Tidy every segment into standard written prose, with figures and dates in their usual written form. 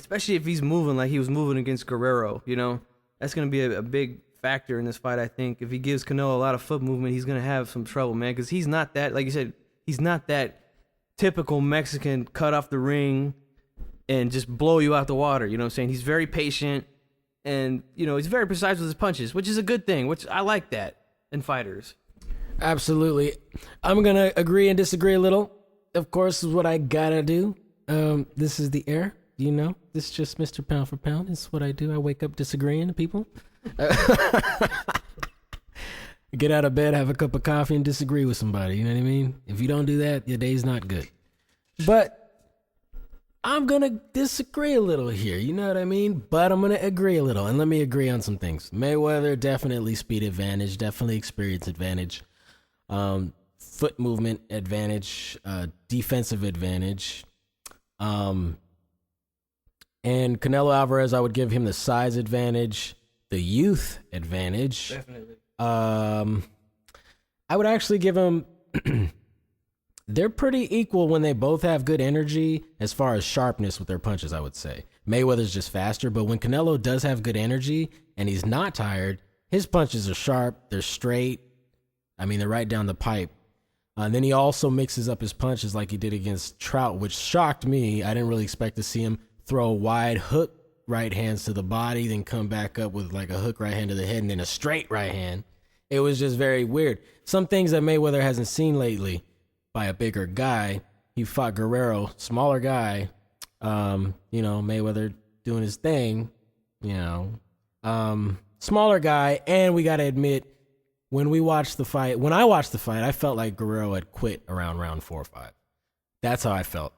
especially if he's moving like he was moving against Guerrero, you know? That's going to be a big factor in this fight, I think. If he gives Canelo a lot of foot movement, he's going to have some trouble, man, because he's not that, like you said, he's not that typical Mexican cut off the ring and just blow you out the water, you know what I'm saying? He's very patient, and, you know, he's very precise with his punches, which is a good thing, which I like that in fighters. Absolutely. I'm going to agree and disagree a little. Of course, is what I got to do. This is the air, you know? This is just Mr. Pound for Pound. It's what I do. I wake up disagreeing to people. Get out of bed, have a cup of coffee, and disagree with somebody. You know what I mean? If you don't do that, your day's not good. But I'm going to disagree a little here. You know what I mean? But I'm going to agree a little. And let me agree on some things. Mayweather, definitely speed advantage, definitely experience advantage. Foot movement advantage, defensive advantage. And Canelo Alvarez, I would give him the size advantage, the youth advantage. Definitely. I would actually give him, they're pretty equal when they both have good energy as far as sharpness with their punches, I would say. Mayweather's just faster, but when Canelo does have good energy and he's not tired, his punches are sharp, they're straight. I mean, they're right down the pipe. And then he also mixes up his punches like he did against Trout, which shocked me. I didn't really expect to see him throw wide hook right hands to the body, then come back up with like a hook right hand to the head and then a straight right hand. It was just very weird. Some things that Mayweather hasn't seen lately by a bigger guy. He fought Guerrero, smaller guy. You know, Mayweather doing his thing, you know. Smaller guy, and we got to admit, when I watched the fight, I felt like Guerrero had quit around round 4 or 5. That's how I felt.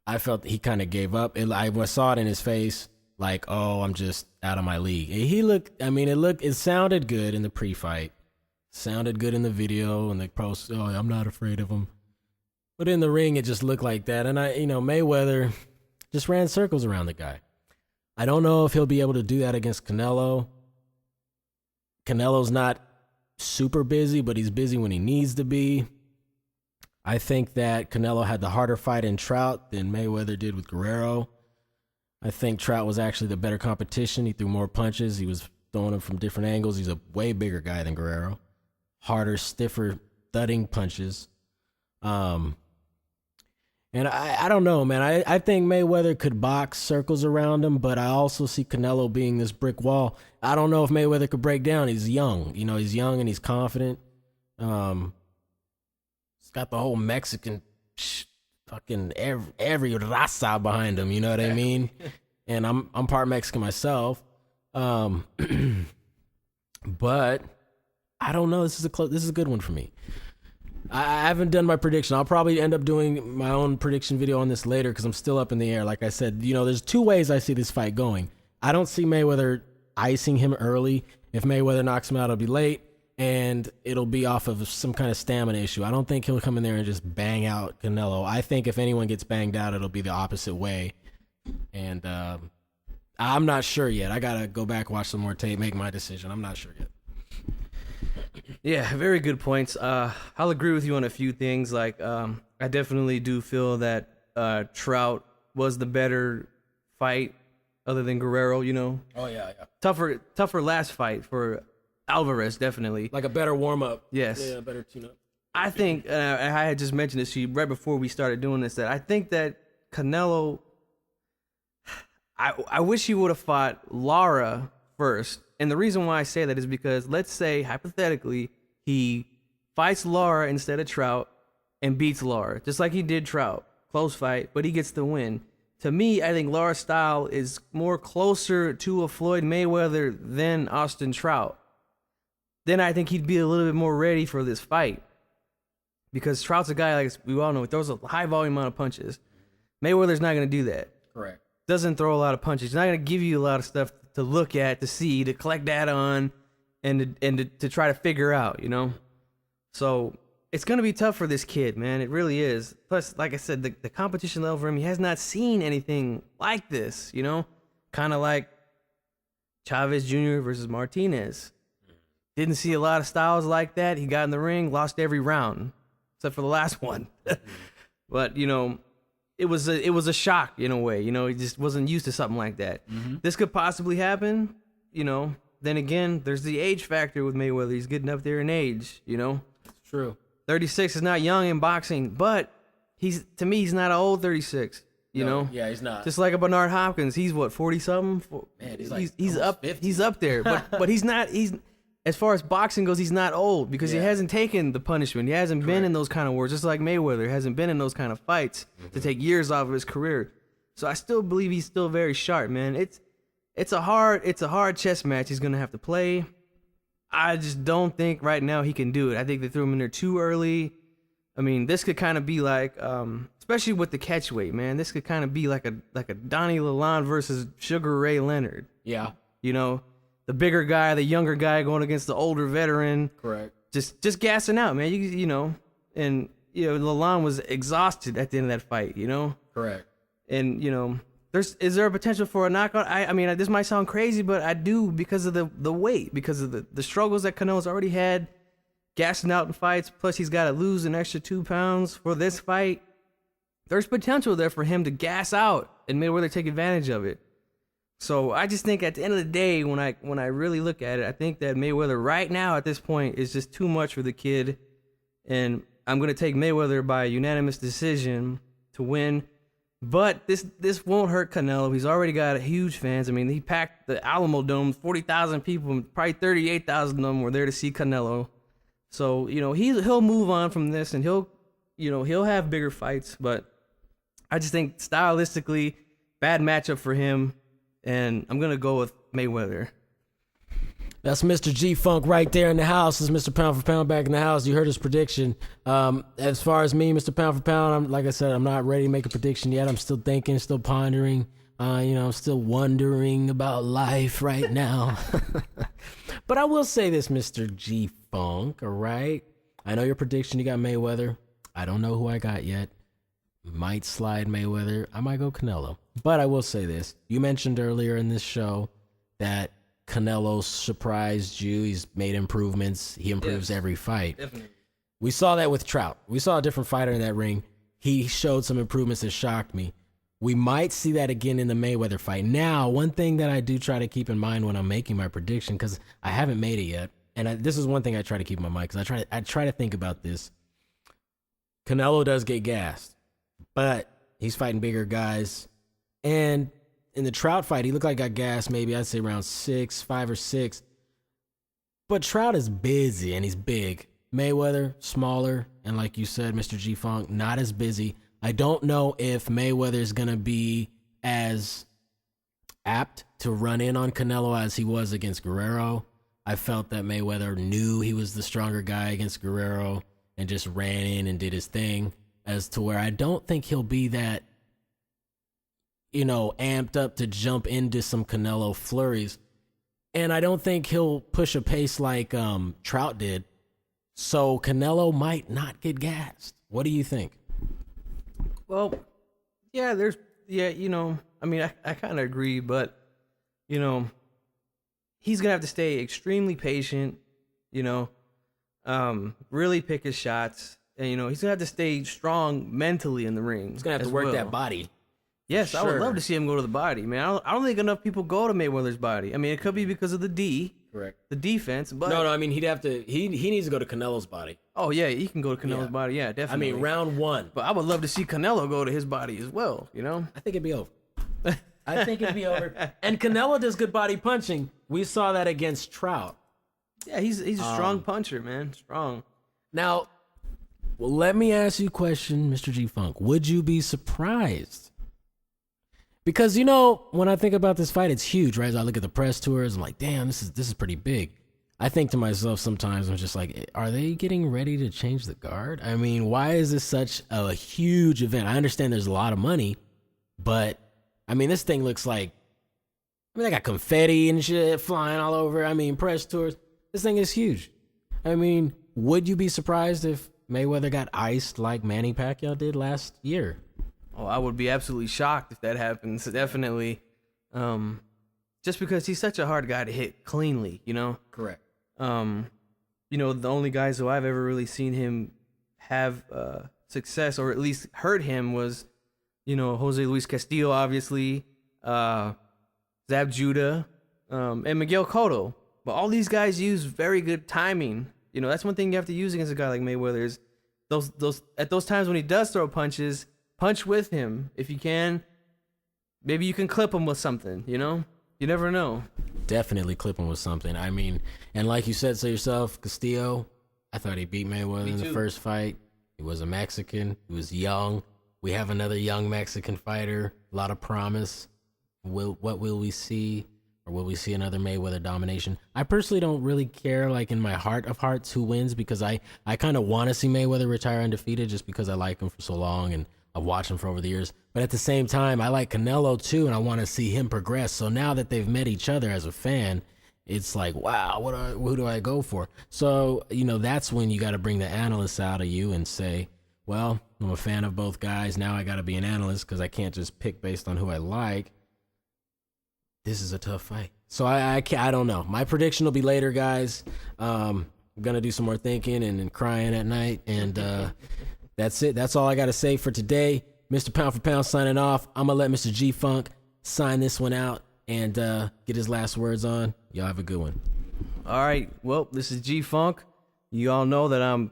I felt he kind of gave up. I saw it in his face, like, oh, I'm just out of my league. It sounded good in the pre-fight. Sounded good in the video and the post. Oh, I'm not afraid of him. But in the ring, it just looked like that. And Mayweather just ran circles around the guy. I don't know if he'll be able to do that against Canelo. Canelo's not super busy, but he's busy when he needs to be. I think that Canelo had the harder fight in Trout than Mayweather did with Guerrero. I think Trout was actually the better competition. He threw more punches. He was throwing them from different angles. He's a way bigger guy than Guerrero. Harder, stiffer, thudding punches. And I don't know, man. I think Mayweather could box circles around him, but I also see Canelo being this brick wall. I don't know if Mayweather could break down. He's young. You know, he's young and he's confident. He's got the whole Mexican fucking every raza behind him, you know what I mean? And I'm part Mexican myself. But I don't know. This is a good one for me. I haven't done my prediction. I'll probably end up doing my own prediction video on this later because I'm still up in the air. Like I said, you know, there's 2 ways I see this fight going. I don't see Mayweather icing him early. If Mayweather knocks him out, it'll be late, and it'll be off of some kind of stamina issue. I don't think he'll come in there and just bang out Canelo. I think if anyone gets banged out, it'll be the opposite way. And I'm not sure yet. I got to go back, watch some more tape, make my decision. I'm not sure yet. Yeah, very good points. I'll agree with you on a few things. Like, I definitely do feel that Trout was the better fight other than Guerrero, you know? Oh, yeah. Tougher last fight for Alvarez, definitely. Like a better warm-up. Yes. Yeah, better tune-up. I think, I had just mentioned this to you right before we started doing this, that I think that Canelo, I wish he would have fought Lara first. And the reason why I say that is because, let's say, hypothetically, he fights Lara instead of Trout and beats Lara, just like he did Trout. Close fight, but he gets the win. To me, I think Lara's style is more closer to a Floyd Mayweather than Austin Trout. Then I think he'd be a little bit more ready for this fight. Because Trout's a guy, like we all know, he throws a high volume amount of punches. Mayweather's not going to do that. Correct. Doesn't throw a lot of punches. He's not going to give you a lot of stuff to look at, to see, to collect data on, and to try to figure out, you know? So it's going to be tough for this kid, man. It really is. Plus, like I said, the competition level for him, he has not seen anything like this, you know? Kind of like Chavez Jr. versus Martinez. Didn't see a lot of styles like that. He got in the ring, lost every round, except for the last one. But, you know, it was a shock in a way. You know, he just wasn't used to something like that. This could possibly happen. You know, then again, there's the age factor with Mayweather. He's getting up there in age. You know, It's true. 36 is not young in boxing, but to me he's not an old 36. You know, Yeah, he's not. just like a Bernard Hopkins, he's what 40 something. Man, he's like he's almost up 50. he's up there, but he's not. He's as far as boxing goes, he's not old because he Yeah. hasn't taken the punishment. He hasn't been in those kind of wars, just like Mayweather hasn't been in those kind of fights to take years off of his career. So I still believe he's still very sharp, man. It's a hard chess match he's gonna have to play. I just don't think right now he can do it. I think they threw him in there too early. I mean, this could kind of be like, especially with the catch weight, man. This could kind of be like a Donnie Lalonde versus Sugar Ray Leonard. Yeah. You know, the bigger guy, the younger guy going against the older veteran. Correct. Just gassing out, man. You know, and Lalonde was exhausted at the end of that fight. You know, Correct. and you know, is there a potential for a knockout? I mean, this might sound crazy, but I do because of the weight, because of the struggles that Canelo's already had. Gassing out in fights, plus he's got to lose an extra 2 pounds for this fight. There's potential there for him to gas out and Mayweather take advantage of it. So I just think at the end of the day, when I really look at it, I think that Mayweather right now at this point is just too much for the kid, and I'm gonna take Mayweather by unanimous decision to win. But this won't hurt Canelo. He's already got huge fans. I mean, he packed the Alamo Dome, 40,000 people, probably 38,000 of them were there to see Canelo. So, you know, he'll move on from this and he'll have bigger fights, but I just think stylistically, bad matchup for him, and I'm going to go with Mayweather. That's Mr. G-Funk right there in the house. This is Mr. Pound for Pound back in the house. You heard his prediction. As far as me, Mr. Pound for Pound, like I said, I'm not ready to make a prediction yet. I'm still thinking, still pondering. I'm still wondering about life right now. But I will say this, Mr. G-Funk, all right? I know your prediction, you got Mayweather. I don't know who I got yet. Might slide Mayweather. I might go Canelo. But I will say this. You mentioned earlier in this show that Canelo surprised you. He's made improvements. He improves every fight. Definitely. We saw that with Trout. We saw a different fighter in that ring. He showed some improvements that shocked me. We might see that again in the Mayweather fight. Now, one thing that I do try to keep in mind when I'm making my prediction, because I haven't made it yet, and this is one thing I try to keep in my mind, because I try to think about this. Canelo does get gassed, but he's fighting bigger guys. And in the Trout fight, he looked like he got gassed maybe, I'd say around 5 or 6. But Trout is busy and he's big. Mayweather, smaller, and like you said, Mr. G-Funk, not as busy. I don't know if Mayweather is going to be as apt to run in on Canelo as he was against Guerrero. I felt that Mayweather knew he was the stronger guy against Guerrero and just ran in and did his thing, as to where I don't think he'll be that, amped up to jump into some Canelo flurries. And I don't think he'll push a pace like Trout did. So Canelo might not get gassed. What do you think? Well, yeah, I mean, I kind of agree, but, he's going to have to stay extremely patient, really pick his shots. And, he's going to have to stay strong mentally in the ring. He's going to have to work that body. Yes, Sure. I would love to see him go to the body, man. I don't think enough people go to Mayweather's body. I mean, it could be because of the Correct. the defense, but... No, I mean, he'd have to... He needs to go to Canelo's body. Oh, yeah, he can go to Canelo's body, yeah, I definitely. mean, round 1. But I would love to see Canelo go to his body as well, I think it'd be over. And Canelo does good body punching. We saw that against Trout. Yeah, he's a strong puncher, man. Strong. Now, let me ask you a question, Mr. G-Funk. Would you be surprised? Because, when I think about this fight, it's huge, right? As I look at the press tours, I'm like, damn, this is pretty big. I think to myself sometimes, I'm just like, are they getting ready to change the guard? I mean, why is this such a huge event? I understand there's a lot of money, but, I mean, this thing looks like, they got confetti and shit flying all over. I mean, press tours. This thing is huge. I mean, would you be surprised if Mayweather got iced like Manny Pacquiao did last year? Oh, I would be absolutely shocked if that happens. Definitely. Just because he's such a hard guy to hit cleanly, Correct. The only guys who I've ever really seen him have success, or at least hurt him, was Jose Luis Castillo, obviously, Zab Judah, and Miguel Cotto. But all these guys use very good timing. That's one thing you have to use against a guy like Mayweather is at those times when he does throw punches, punch with him. If you can, maybe you can clip him with something, You never know. Definitely clip him with something. I mean, and like you said so yourself, Castillo, I thought he beat Mayweather in the first fight. He was a Mexican. He was young. We have another young Mexican fighter. A lot of promise. What will we see? Or will we see another Mayweather domination? I personally don't really care, like in my heart of hearts, who wins, because I kind of want to see Mayweather retire undefeated just because I like him for so long and I've watched him for over the years. But at the same time, I like Canelo too, and I want to see him progress. So now that they've met each other as a fan, it's like, wow, who do I go for? So, that's when you got to bring the analysts out of you and say, well, I'm a fan of both guys. Now I got to be an analyst because I can't just pick based on who I like. This is a tough fight. So I don't know. My prediction will be later, guys. I'm going to do some more thinking and crying at night. And that's it. That's all I got to say for today. Mr. Pound for Pound signing off. I'm going to let Mr. G-Funk sign this one out and get his last words on. Y'all have a good one. All right. Well, this is G-Funk. You all know that I'm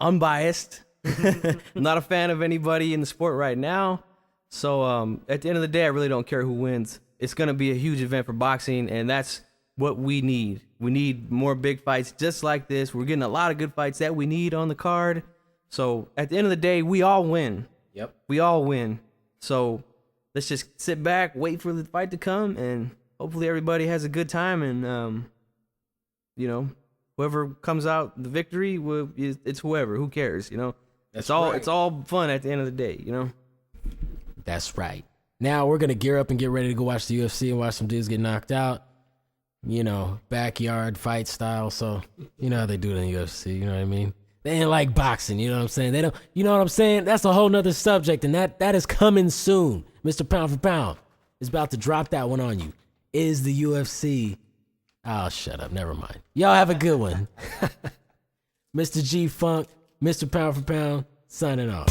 unbiased. I'm not a fan of anybody in the sport right now. So at the end of the day, I really don't care who wins. It's going to be a huge event for boxing, and that's what we need. We need more big fights just like this. We're getting a lot of good fights that we need on the card. So at the end of the day, we all win. Yep. We all win. So let's just sit back, wait for the fight to come, and hopefully everybody has a good time. And, whoever comes out the victory, it's whoever. Who cares, It's all fun at the end of the day, That's right. Now we're going to gear up and get ready to go watch the UFC and watch some dudes get knocked out. Backyard fight style. So, how they do it in the UFC, you know what I mean? They ain't like boxing, you know what I'm saying? They don't, you know what I'm saying? That's a whole nother subject, and that is coming soon. Mr. Pound for Pound is about to drop that one on you. Is the UFC... Oh, shut up. Never mind. Y'all have a good one. Mr. G-Funk, Mr. Pound for Pound, signing off.